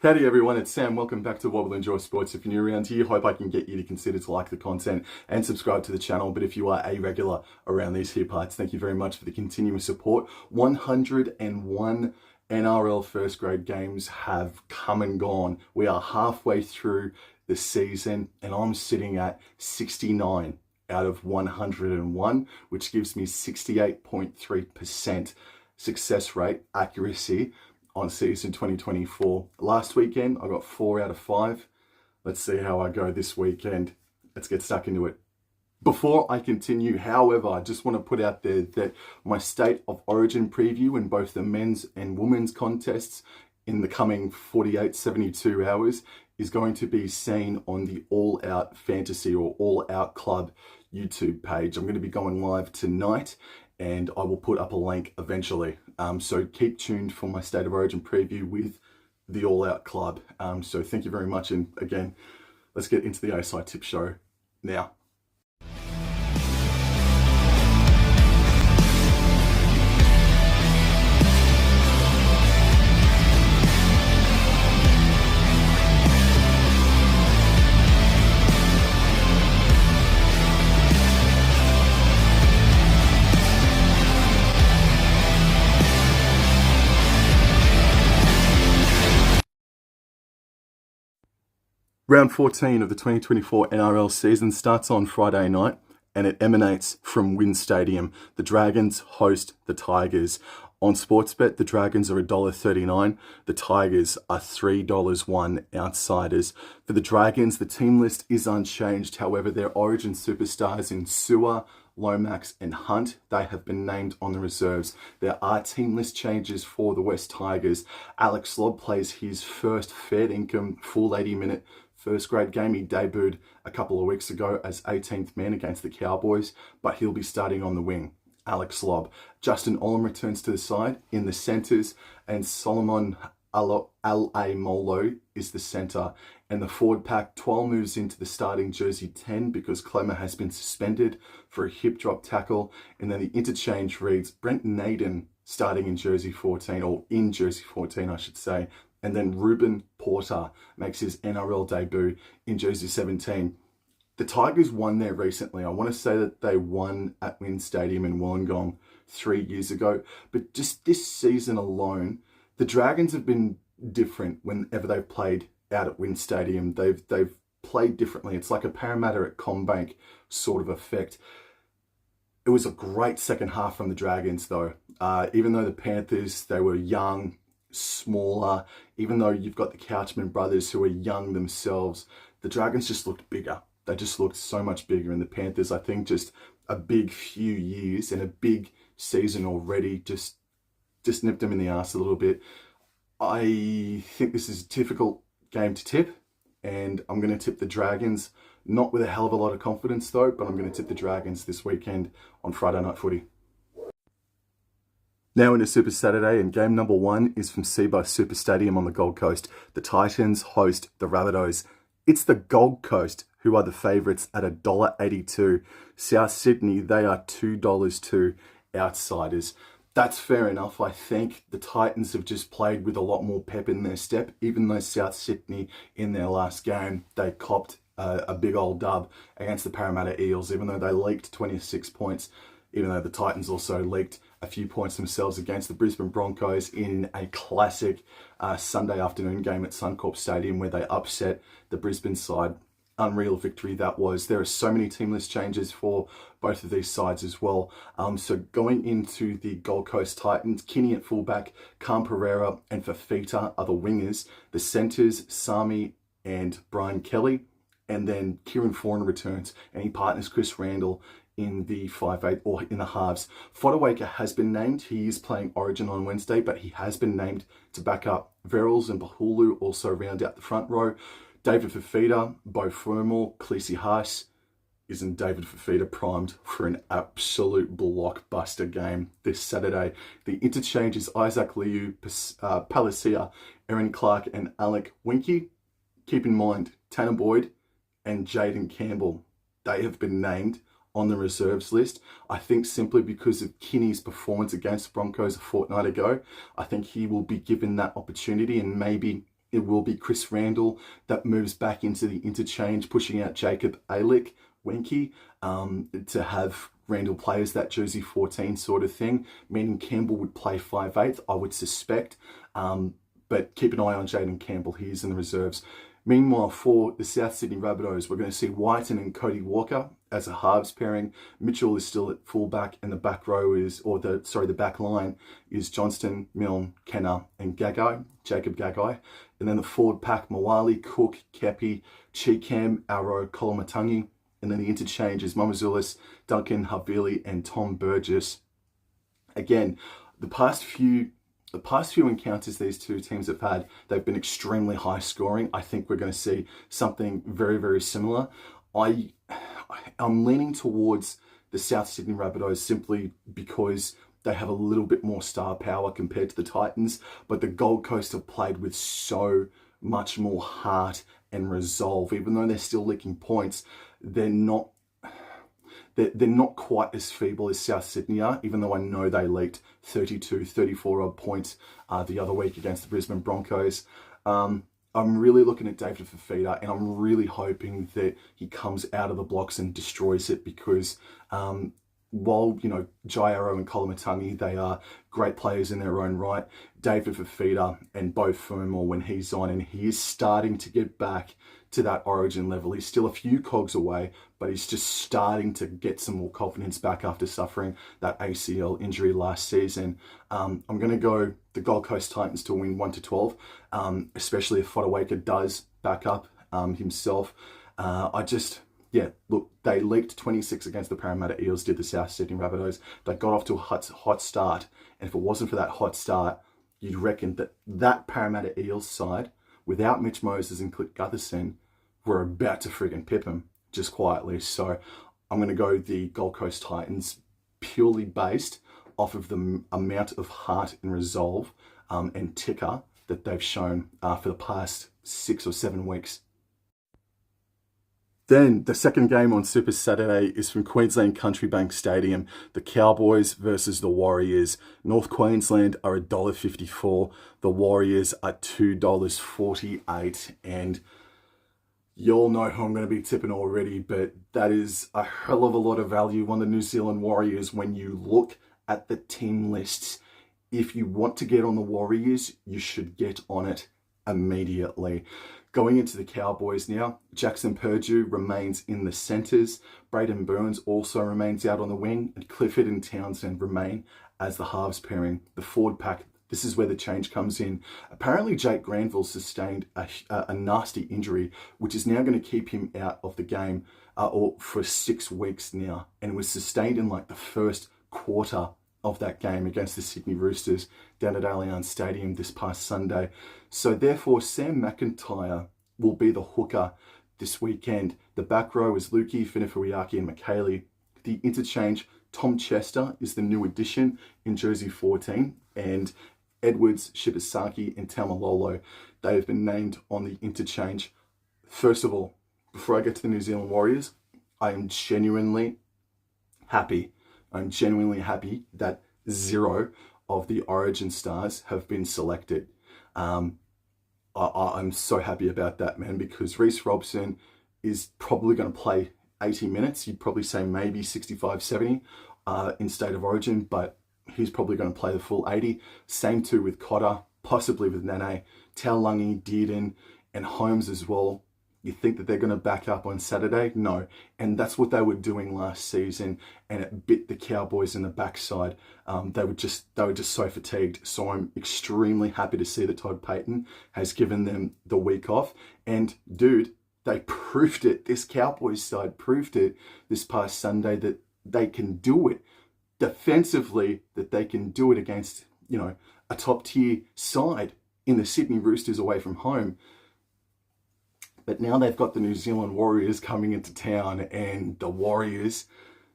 Howdy everyone, it's Sam. Welcome back to Wobble Enjoy Sports. If you're new around here, hope I can get you to consider to like the content and subscribe to the channel. But if you are a regular around these here parts, thank you very much for the continuous support. 101 NRL first grade games have come and gone. We are halfway through the season and I'm sitting at 69 out of 101, which gives me 68.3% success rate accuracy on season 2024. Last weekend, I got 4 out of 5. Let's see how I go this weekend. Let's get stuck into it. Before I continue, however, I just want to put out there that my State of Origin preview in both the men's and women's contests in the coming 48, 72 hours is going to be seen on the All Out Fantasy or All Out Club YouTube page. I'm going to be going live tonight and I will put up a link eventually. So keep tuned for my State of Origin preview with the All Out Club. So thank you very much. And again, let's get into the ASI Tip Show now. Round 14 of the 2024 NRL season starts on Friday night and it emanates from WIN Stadium. The Dragons host the Tigers. On Sportsbet, the Dragons are $1.39. The Tigers are $3.01 outsiders. For the Dragons, the team list is unchanged. However, their origin superstars in Sewer, Lomax and Hunt, they have been named on the reserves. There are team list changes for the West Tigers. Alex Slob plays his first fair income full 80-minute first grade game. He debuted a couple of weeks ago as 18th man against the Cowboys, but he'll be starting on the wing. Alex Slob. Justin Olam returns to the side in the centres, and Solomon Alaimolo is the centre. And the forward pack, 12 moves into the starting jersey 10 because Clemmer has been suspended for a hip drop tackle. And then the interchange reads Brent Naden starting in jersey 14, or in jersey 14, I should say. And then Ruben Porter makes his NRL debut in jersey 17. The Tigers won there recently. I want to say that they won at WIN Stadium in Wollongong 3 years ago. But just this season alone, the Dragons have been different whenever they've played out at WIN Stadium. They've played differently. It's like a Parramatta at CommBank sort of effect. It was a great second half from the Dragons though. Even though the Panthers, they were young, smaller, even though you've got the Couchman brothers who are young themselves, the Dragons just looked bigger. They just looked so much bigger. And the Panthers, I think, just a big few years and a big season already just nipped them in the arse a little bit. I think this is a difficult game to tip, and I'm going to tip the Dragons, not with a hell of a lot of confidence though, but I'm going to tip the Dragons this weekend on Friday Night Footy. Now into Super Saturday, and game number 1 is from Seabus Super Stadium on the Gold Coast. The Titans host the Rabbitohs. It's the Gold Coast who are the favourites at $1.82. South Sydney, they are $2.02 outsiders. That's fair enough. I think the Titans have just played with a lot more pep in their step, even though South Sydney in their last game, they copped a big old dub against the Parramatta Eels, even though they leaked 26 points. Even though the Titans also leaked a few points themselves against the Brisbane Broncos in a classic Sunday afternoon game at Suncorp Stadium where they upset the Brisbane side. Unreal victory that was. There are so many team list changes for both of these sides as well. So going into the Gold Coast Titans, Kinney at fullback, Cam Pereira and Fafita are the wingers. The centres, Sami and Brian Kelly. And then Kieran Foran returns and he partners Chris Randall in the 5'8", or in the halves. Fodawaker has been named. He is playing Origin on Wednesday, but he has been named to back up Verrills, and Bahulu also round out the front row. David Fafita, Bo Fermel, Khaleesi Haas. Isn't David Fafita primed for an absolute blockbuster game this Saturday? The interchange is Isaac Liu, Palacia, Aaron Clark and Alec Winky. Keep in mind, Tanner Boyd and Jaden Campbell, they have been named on the reserves list. I think simply because of Kinney's performance against the Broncos a fortnight ago, I think he will be given that opportunity, and maybe it will be Chris Randall that moves back into the interchange, pushing out Jacob Alick, Wenke, to have Randall play as that jersey 14 sort of thing, meaning Campbell would play 5/8, I would suspect. But keep an eye on Jaden Campbell. He's in the reserves. Meanwhile, for the South Sydney Rabbitohs, we're going to see Whiten and Cody Walker as a halves pairing. Mitchell is still at fullback, and the back row the back line is Johnston, Milne, Kenner, and Gagai, Jacob Gagai. And then the forward pack, Mawali, Cook, Kepi, Cheekham, Arrow, Kolomatangi. And then the interchange is Momazulis, Duncan, Havili, and Tom Burgess. Again, the past few encounters these two teams have had, they've been extremely high scoring. I think we're going to see something very, very similar. I'm leaning towards the South Sydney Rabbitohs simply because they have a little bit more star power compared to the Titans, but the Gold Coast have played with so much more heart and resolve. Even though they're still licking points, they're not quite as feeble as South Sydney are, even though I know they leaked 32, 34 odd points the other week against the Brisbane Broncos. I'm really looking at David Fifita, and I'm really hoping that he comes out of the blocks and destroys it, because while, Jai Arrow and Kolomatangi, they are great players in their own right, David Fifita and Beau Fermor, when he's on, and he is starting to get back to that origin level. He's still a few cogs away, but he's just starting to get some more confidence back after suffering that ACL injury last season. I'm going to go the Gold Coast Titans to win 1-12, especially if Fodawaker does back up himself. Look, they leaked 26 against the Parramatta Eels, did the South Sydney Rabbitohs. They got off to a hot start, and if it wasn't for that hot start, you'd reckon that Parramatta Eels side, without Mitch Moses and Clint Gutherson, were about to friggin' pip him, just quietly. So I'm going to go the Gold Coast Titans, purely based off of the amount of heart and resolve and ticker that they've shown for the past 6 or 7 weeks. Then the second game on Super Saturday is from Queensland Country Bank Stadium, the Cowboys versus the Warriors. North Queensland are $1.54, the Warriors are $2.48, and you all know who I'm going to be tipping already, but that is a hell of a lot of value on the New Zealand Warriors when you look at the team lists. If you want to get on the Warriors, you should get on it immediately. Going into the Cowboys now, Jackson Purdue remains in the centres. Braden Burns also remains out on the wing, and Clifford and Townsend remain as the halves pairing. The forward pack, this is where the change comes in. Apparently, Jake Granville sustained a nasty injury, which is now going to keep him out of the game for 6 weeks now, and was sustained in like the first quarter of that game against the Sydney Roosters down at Allianz Stadium this past Sunday. So therefore, Sam McIntyre will be the hooker this weekend. The back row is Lukey, Finifuiaki, and McKaylee. The interchange, Tom Chester is the new addition in jersey 14, and Edwards, Shibasaki, and Taumalolo, they have been named on the interchange. First of all, before I get to the New Zealand Warriors, I am genuinely happy. I'm genuinely happy that 0 of the Origin stars have been selected. I'm so happy about that, man, because Reece Robson is probably going to play 80 minutes. You'd probably say maybe 65, 70 in State of Origin, but he's probably going to play the full 80. Same too with Cotter, possibly with Nene, Taulagi, Dearden, and Holmes as well. You think that they're going to back up on Saturday? No. And that's what they were doing last season, and it bit the Cowboys in the backside. They were just so fatigued. So I'm extremely happy to see that Todd Payten has given them the week off. And dude, they proved it. This Cowboys side proved it this past Sunday that they can do it defensively, that they can do it against, a top tier side in the Sydney Roosters away from home. But now they've got the New Zealand Warriors coming into town, and the Warriors,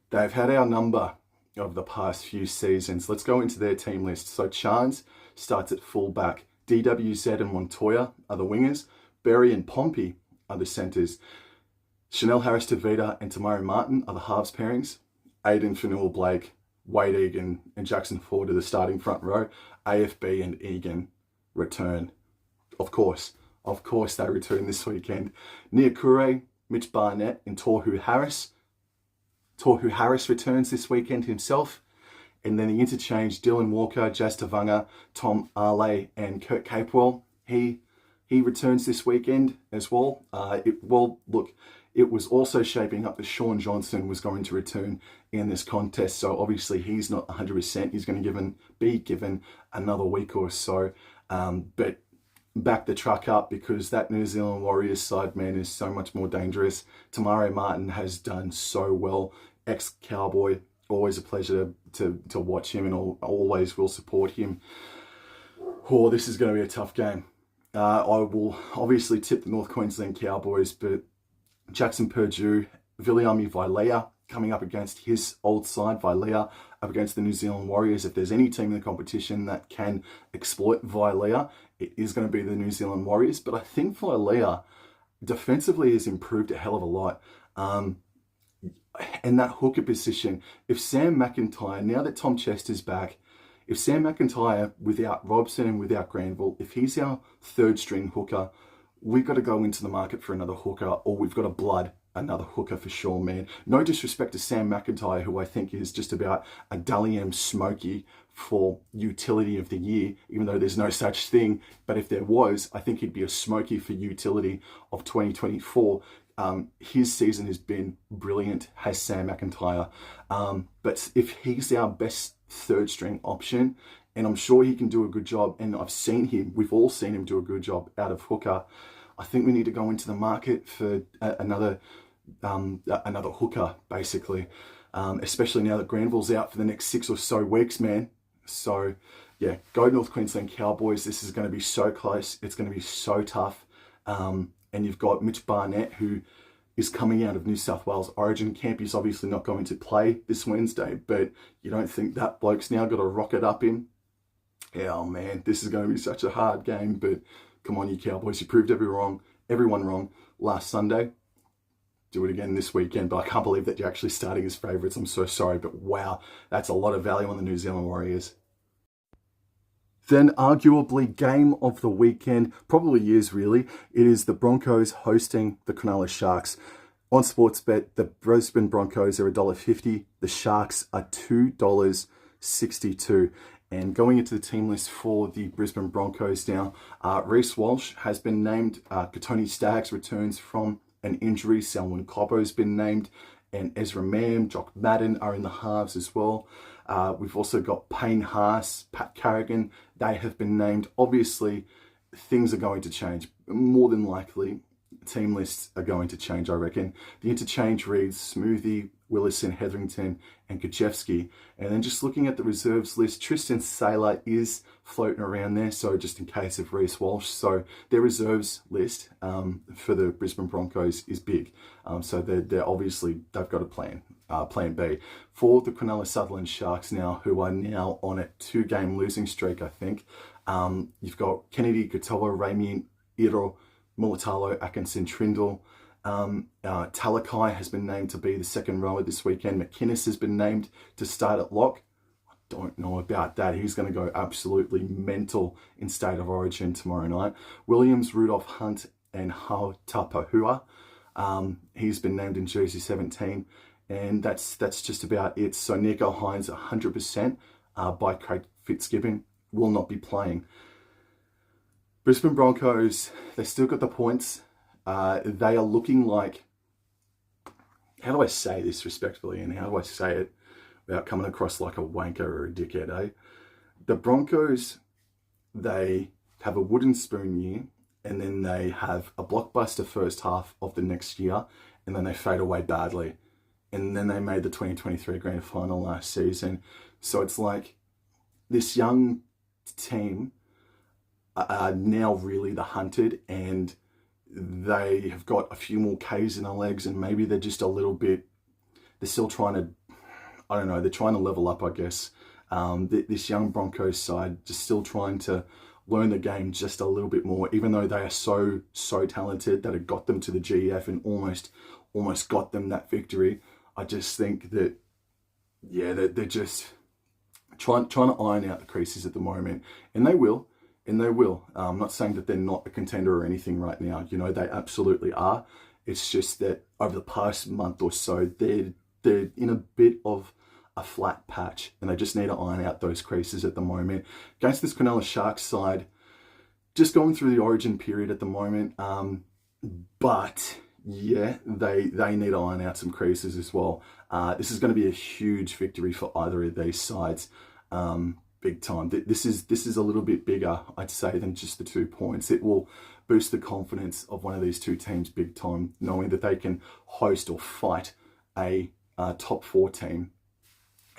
they've had our number of the past few seasons. Let's go into their team list. So Chance starts at fullback. DWZ and Montoya are the wingers. Berry and Pompey are the centres. Chanel Harris-Tavita and Tamari Martin are the halves pairings. Aiden Fanua-Blake, Wade Egan, and Jackson Ford are the starting front row. AFB and Egan return. Of course, Of course, they return this weekend. Niakure, Mitch Barnett, and Tohu Harris. Tohu Harris returns this weekend himself. And then the interchange, Dylan Walker, Jas Tavanga, Tom Ale, and Kurt Capewell. He returns this weekend as well. It was also shaping up that Sean Johnson was going to return in this contest. So obviously he's not 100%. He's going to be given another week or so. But back the truck up, because that New Zealand Warriors side, man, is so much more dangerous. Tamare Martin has done so well. Ex-Cowboy. Always a pleasure to watch him, and always will support him. Oh, this is going to be a tough game. I will obviously tip the North Queensland Cowboys, but Jackson Purdue, Viliami Vailea coming up against his old side, Vailea up against the New Zealand Warriors. If there's any team in the competition that can exploit Vailea, it is going to be the New Zealand Warriors. But I think Vailea defensively has improved a hell of a lot. And that hooker position, if Sam McIntyre, now that Tom Chester's back, if Sam McIntyre, without Robson and without Granville, if he's our third string hooker, we've got to go into the market for another hooker, or we've got to blood another hooker for sure, man. No disrespect to Sam McIntyre, who I think is just about a Dally M Smokey for utility of the year, even though there's no such thing. But if there was, I think he'd be a Smokey for utility of 2024. His season has been brilliant, has Sam McIntyre. But if he's our best third string option, and I'm sure he can do a good job, and we've all seen him do a good job out of hooker, I think we need to go into the market for another hooker, basically, especially now that Granville's out for the next 6 or so weeks, man. So yeah, go North Queensland Cowboys. This is going to be so close. It's going to be so tough. And you've got Mitch Barnett, who is coming out of New South Wales Origin camp. He's obviously not going to play this Wednesday, but you don't think that bloke's now got a rocket up him? Yeah, oh man, this is going to be such a hard game, but come on, you Cowboys. You proved everyone wrong last Sunday. Do it again this weekend, but I can't believe that you're actually starting as favourites. I'm so sorry, but wow, that's a lot of value on the New Zealand Warriors. Then arguably game of the weekend, probably is really, it is the Broncos hosting the Cronulla Sharks. On Sportsbet, the Brisbane Broncos are $1.50. The Sharks are $2.62. And going into the team list for the Brisbane Broncos now, Reece Walsh has been named. Katoni Staggs returns from an injury. Selwyn Cobbo's been named. And Ezra Mam, Jock Madden are in the halves as well. We've also got Payne Haas, Pat Carrigan. They have been named. Obviously, things are going to change. More than likely, team lists are going to change, I reckon. The interchange reads Smoothie, Willison, Hetherington, and Kajewski. And then just looking at the reserves list, Tristan Saylor is floating around there, so just in case of Reece Walsh. So their reserves list for the Brisbane Broncos is big. So they're obviously, they've got a plan B. For the Cronulla Sutherland Sharks now, who are now on a 2-game losing streak, I think, you've got Kennedy, Katoa, Ramian, Iro, Mulatalo, Atkinson, Trindle. Talakai has been named to be the second rower this weekend. McInnes has been named to start at lock. I don't know about that. He's going to go absolutely mental in State of Origin tomorrow night. Williams, Rudolph Hunt, and Hautapahua. He's been named in jersey 17. And that's just about it. So Nico Hines, 100% by Craig Fitzgibbon, will not be playing. Brisbane Broncos, they still got the points. They are looking like, how do I say this respectfully, and how do I say it without coming across like a wanker or a dickhead, eh? The Broncos, they have a wooden spoon year, and then they have a blockbuster first half of the next year, and then they fade away badly. And then they made the 2023 grand final last season. So it's like this young team are now really the hunted, and they have got a few more Ks in their legs, and maybe they're just a little bit, they're still trying to, I don't know, they're trying to level up, I guess. This young Broncos side just still trying to learn the game just a little bit more, even though they are so talented that it got them to the GF and almost got them that victory. I just think that, yeah, they're just trying to iron out the creases at the moment, and they will. and they will. I'm not saying that they're not a contender or anything right now. You know, they absolutely are. It's just that over the past month or so, they're in a bit of a flat patch, and they just need to iron out those creases at the moment. Against this Cronulla Sharks side, just going through the origin period at the moment, but yeah, they need to iron out some creases as well. This is going to be a huge victory for either of these sides, big time. This is a little bit bigger, I'd say, than just the 2 points. It will boost the confidence of one of these two teams big time, knowing that they can host or fight a top 4 team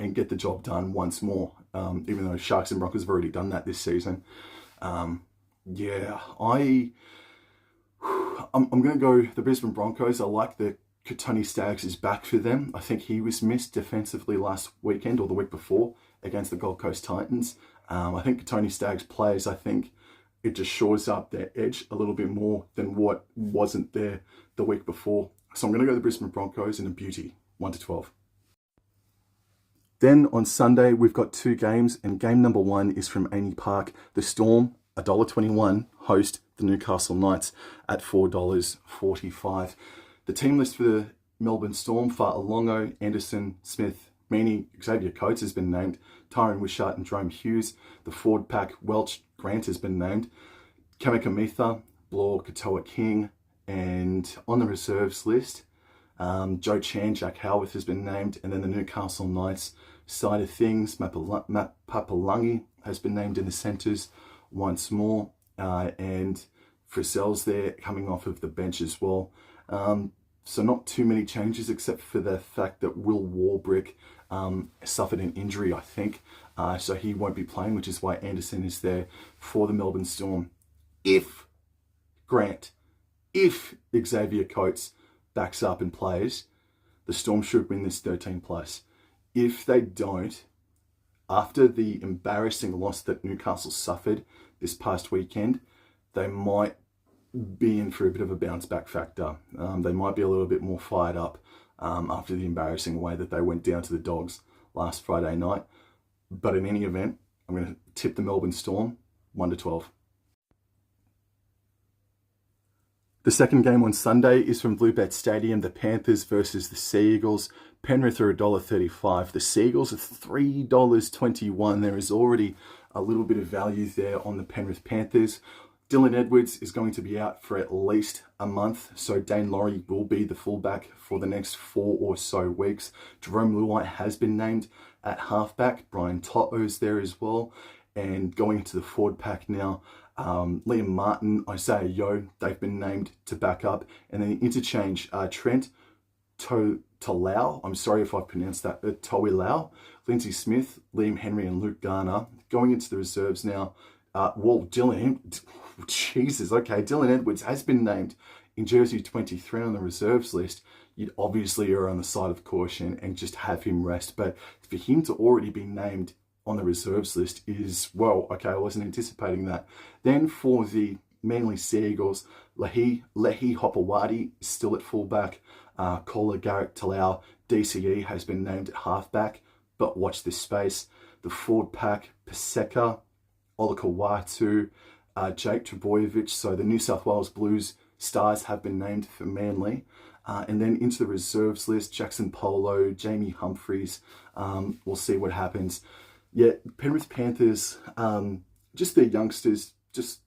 and get the job done once more, even though Sharks and Broncos have already done that this season. Yeah, I'm going to go the Brisbane Broncos. I like that Tony Staggs is back for them. I think he was missed defensively last weekend or the week before against the Gold Coast Titans. I think Tony Staggs plays, I think it just shores up their edge a little bit more than what wasn't there the week before. So I'm going to go the Brisbane Broncos in a beauty, 1-12. Then on Sunday, we've got 2 games, and game number 1 is from Amy Park. The Storm, $1.21, host the Newcastle Knights at $4.45. The team list for the Melbourne Storm: Fa'alongo, Anderson, Smith, Meaney, Xavier Coates has been named, Tyron Wishart and Jerome Hughes. The forward pack: Welch, Grant has been named, Kamikamitha, Blore, Katoa King, and on the reserves list, Joe Chan, Jack Howarth has been named, and then the Newcastle Knights side of things, Matt Papalangi has been named in the centres once more, and Frizzell's there coming off of the bench as well. So not too many changes except for the fact that Will Warbrick suffered an injury, I think, so he won't be playing, which is why Anderson is there for the Melbourne Storm. If Xavier Coates backs up and plays, the Storm should win this 13+. If they don't, after the embarrassing loss that Newcastle suffered this past weekend, they might be in for a bit of a bounce back factor. They might be a little bit more fired up after the embarrassing way that they went down to the Dogs last Friday night. But in any event, I'm going to tip the Melbourne Storm 1-12. The second game on Sunday is from Bluebet Stadium, the Panthers versus the Sea Eagles. Penrith are $1.35. The Sea Eagles are $3.21. There is already a little bit of value there on the Penrith Panthers. Dylan Edwards is going to be out for at least a month, so Dane Laurie will be the fullback for the next 4 or so weeks. Jerome Luai has been named at halfback. Brian To'o's there as well. And going into the forward pack now, Liam Martin, Isaiah Yeo, they've been named to back up. And then interchange Trent Tolau, I'm sorry if I pronounced that, but Toilau, Lindsay Smith, Liam Henry and Luke Garner. Going into the reserves now, Dylan Edwards has been named in jersey 23 on the reserves list. You'd obviously err on the side of caution and just have him rest. But for him to already be named on the reserves list is, well, okay, I wasn't anticipating that. Then for the Manly Sea Eagles, Lehi Hopewadi is still at fullback. Kohler Garrett Talau, DCE has been named at halfback, but watch this space. The forward pack, Paseka, Olakawatu, Jake Trebojevic. So the New South Wales Blues stars have been named for Manly. And then into the reserves list, Jackson Polo, Jamie Humphreys. We'll see what happens. Yeah, Penrith Panthers, just their youngsters, just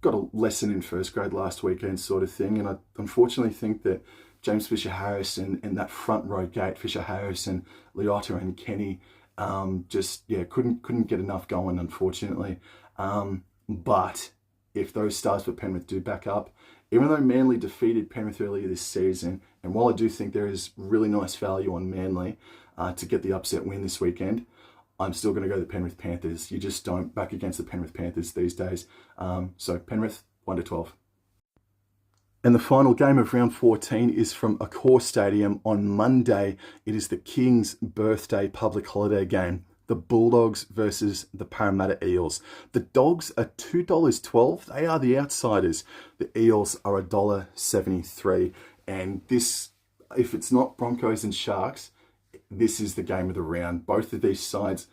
got a lesson in first grade last weekend sort of thing. And I unfortunately think that James Fisher-Harris and that front row gate, Fisher-Harris and Leota and Kenny, couldn't get enough going, unfortunately. But if those stars for Penrith do back up, even though Manly defeated Penrith earlier this season, and while I do think there is really nice value on Manly to get the upset win this weekend, I'm still going to go the Penrith Panthers. You just don't back against the Penrith Panthers these days. So Penrith, 1-12. And the final game of round 14 is from Accor Stadium on Monday. It is the King's birthday public holiday game. The Bulldogs versus the Parramatta Eels. The Dogs are $2.12. They are the outsiders. The Eels are $1.73. And this, if it's not Broncos and Sharks, this is the game of the round. Both of these sides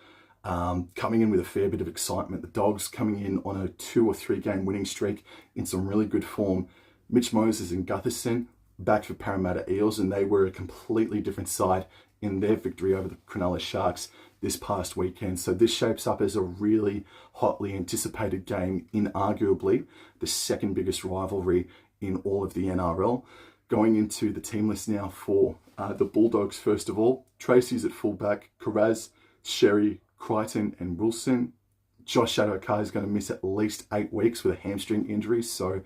coming in with a fair bit of excitement. The Dogs coming in on a 2 or 3 game winning streak in some really good form. Mitch Moses and Gutherson back for Parramatta Eels, and they were a completely different side in their victory over the Cronulla Sharks this past weekend. So this shapes up as a really hotly anticipated game in arguably the second biggest rivalry in all of the NRL. Going into the team list now for the Bulldogs, first of all, Tracy's at fullback, Carraz, Sherry, Crichton and Wilson. Josh Adokar is going to miss at least 8 weeks with a hamstring injury, so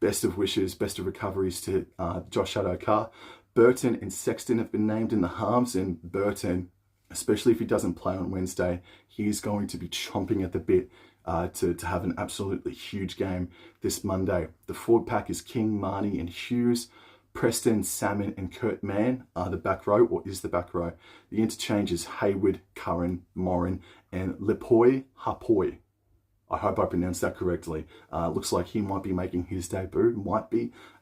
best of wishes, best of recoveries to Josh Adokar. Burton and Sexton have been named in the halves, and Burton, especially if he doesn't play on Wednesday, he's going to be chomping at the bit to have an absolutely huge game this Monday. The forward pack is King, Marnie and Hughes. Preston, Salmon and Kurt Mann are the back row, or is the back row. The interchange is Hayward, Curran, Morin and Lepoy Hapoy. I hope I pronounced that correctly. Looks like he might be making his debut,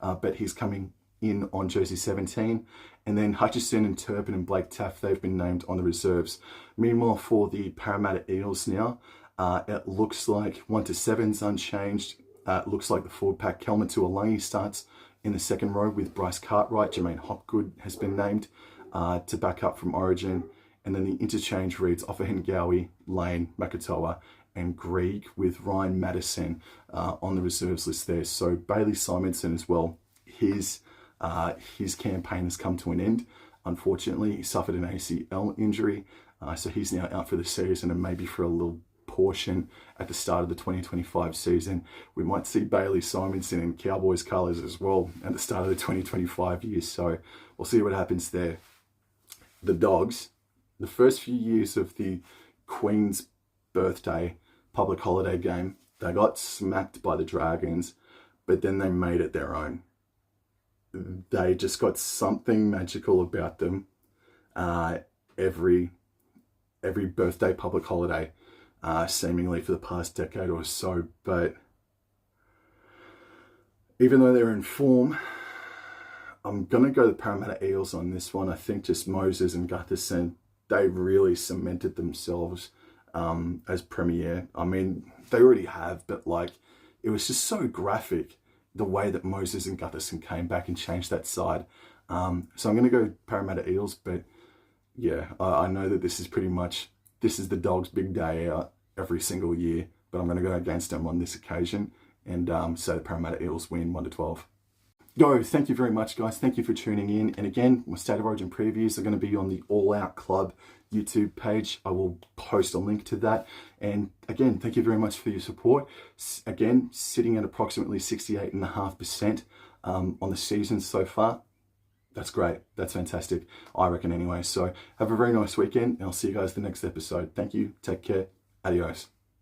but he's coming in on jersey 17. And then Hutchison and Turpin and Blake Taft, they've been named on the reserves. Meanwhile, for the Parramatta Eels now, it looks like 1 to 7's unchanged. It looks like the forward pack, Kelma Tuolangi starts in the second row with Bryce Cartwright. Jermaine Hopgood has been named to back up from Origin. And then the interchange reads Offahengawi, Lane, Makatoa and Grieg, with Ryan Madison on the reserves list there. So Bailey Simonson as well, his campaign has come to an end. Unfortunately, he suffered an ACL injury, so he's now out for the season and maybe for a little portion at the start of the 2025 season. We might see Bailey Simonson in Cowboys colours as well at the start of the 2025 year, so we'll see what happens there. The Dogs, the first few years of the Queen's birthday public holiday game, they got smacked by the Dragons, but then they made it their own. They just got something magical about them every birthday public holiday, seemingly for the past decade or so. But even though they're in form, I'm going to go the Parramatta Eels on this one. I think just Moses and Gutherson, they really cemented themselves as premier. I mean, they already have, but like, it was just so graphic the way that Moses and Gutherson came back and changed that side. So I'm going to go Parramatta Eels, but yeah, I know that this is the Dogs' big day out every single year, but I'm going to go against them on this occasion and say the Parramatta Eels win 1-12. Thank you very much, guys. Thank you for tuning in. And again, my State of Origin previews are going to be on the All Out Club YouTube page. I will post a link to that. And again, thank you very much for your support. Again, sitting at approximately 68.5% on the season so far. That's great. That's fantastic, I reckon anyway. So have a very nice weekend, and I'll see you guys the next episode. Thank you. Take care. Adios.